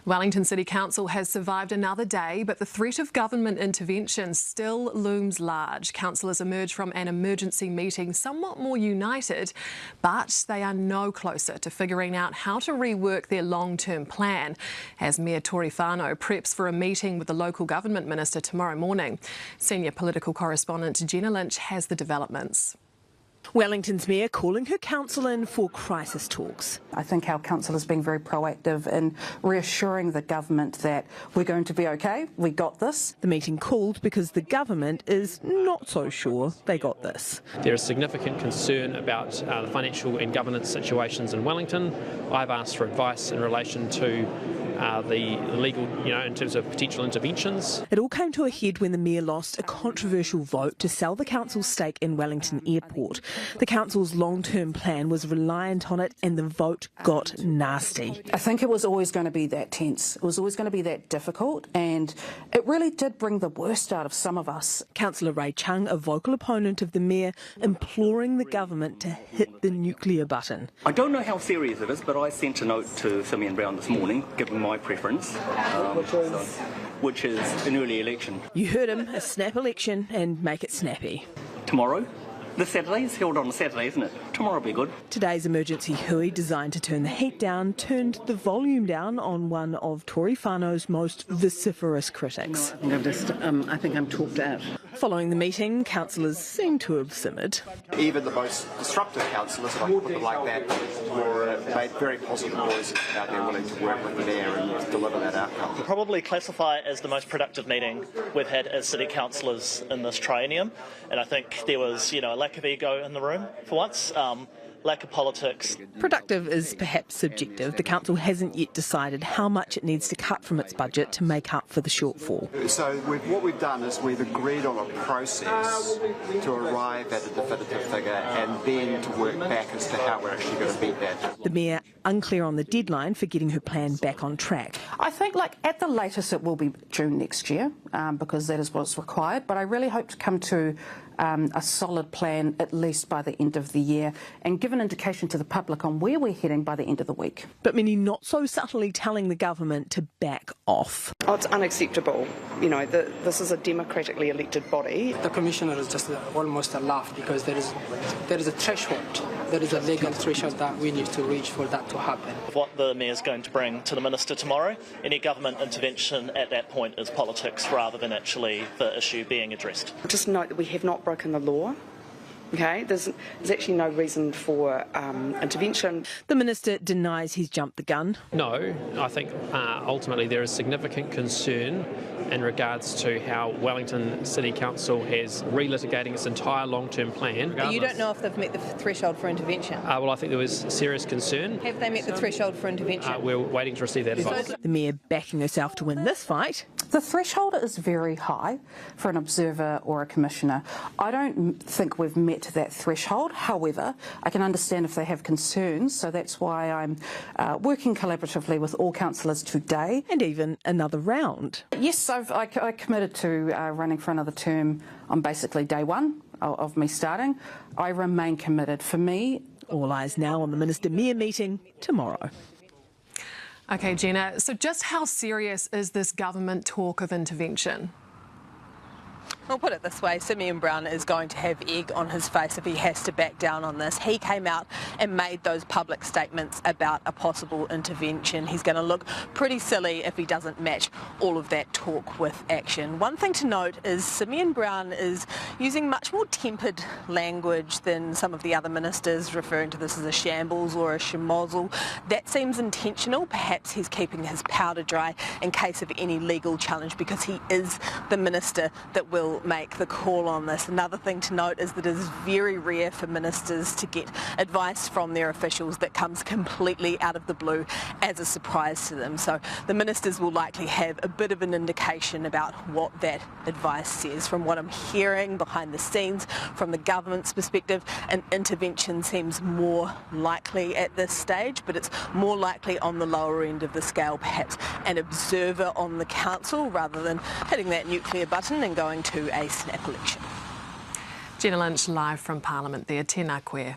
Wellington City Council has survived another day, but the threat of government intervention still looms large. Councillors emerge from an emergency meeting somewhat more united, but they are no closer to figuring out how to rework their long-term plan as Mayor Tory Whanau preps for a meeting with the local government minister tomorrow morning. Senior political correspondent Jenna Lynch has the developments. Wellington's mayor calling her council in for crisis talks. I think our council has been very proactive in reassuring the government that we're going to be okay, we got this. The meeting called because the government is not so sure they got this. There is significant concern about the financial and governance situations in Wellington. I've asked for advice in relation to the legal, in terms of potential interventions. It all came to a head when the mayor lost a controversial vote to sell the council's stake in Wellington Airport. The council's long-term plan was reliant on it and the vote got nasty. I think it was always going to be that tense. It was always going to be that difficult, and it really did bring the worst out of some of us. Councillor Ray Chung, a vocal opponent of the mayor, imploring the government to hit the nuclear button. I don't know how serious it is, but I sent a note to Simeon Brown this morning, giving my preference, which is an early election. You heard him, a snap election, and make it snappy. Tomorrow? This Saturday is held on a Saturday, isn't it? Tomorrow will be good. Today's emergency hui, designed to turn the heat down, turned the volume down on one of Tory Whanau's most vociferous critics. I think I'm talked out. Following the meeting, councillors seem to have simmered. Even the most disruptive councillors, if I can put it like that, were made very positive voices about they're willing to work with the mayor and deliver that outcome. Probably classify it as the most productive meeting we've had as city councillors in this triennium, and I think there was, a lack of ego in the room for once. Lack of politics. Productive is perhaps subjective. The council hasn't yet decided how much it needs to cut from its budget to make up for the shortfall. So what we've done is we've agreed on a process to arrive at a definitive figure and then to work back as to how we're actually going to beat that. The mayor unclear on the deadline for getting her plan back on track. I think at the latest it will be June next year, because that is what's required, but I really hope to come to a solid plan at least by the end of the year and give an indication to the public on where we're heading by the end of the week. But many not so subtly telling the government to back off. Oh, it's unacceptable. This is a democratically elected body. The Commissioner is just almost laughed because there is a threshold. There is a legal threshold that we need to reach for that to happen. What the Mayor's going to bring to the Minister tomorrow, any government intervention at that point is politics rather than actually the issue being addressed. Just note that we have not broken the law. Okay, there's actually no reason for intervention. The Minister denies he's jumped the gun. No, I think ultimately there is significant concern in regards to how Wellington City Council has relitigating its entire long-term plan. You don't know if they've met the threshold for intervention? Well, I think there was serious concern. Have they met the threshold for intervention? We're waiting to receive that advice. The Mayor backing herself to win this fight. The threshold is very high for an observer or a commissioner. I don't think we've met that threshold. However, I can understand if they have concerns, so that's why I'm working collaboratively with all councillors today. And even another round. Yes, I committed to running for another term on basically day one of me starting. I remain committed. For me, all eyes now on the Minister-Mayor meeting tomorrow. Okay, Jenna, so just how serious is this government talk of intervention? I'll put it this way, Simeon Brown is going to have egg on his face if he has to back down on this. He came out and made those public statements about a possible intervention. He's going to look pretty silly if he doesn't match all of that talk with action. One thing to note is Simeon Brown is using much more tempered language than some of the other ministers, referring to this as a shambles or a schmozzle. That seems intentional. Perhaps he's keeping his powder dry in case of any legal challenge, because he is the minister that will make the call on this. Another thing to note is that it is very rare for ministers to get advice from their officials that comes completely out of the blue as a surprise to them. So the ministers will likely have a bit of an indication about what that advice says. From what I'm hearing behind the scenes, from the government's perspective, an intervention seems more likely at this stage, but it's more likely on the lower end of the scale, perhaps an observer on the council rather than hitting that nuclear button and going to a snap election. Jenna Lynch live from Parliament there. Tēnā koe.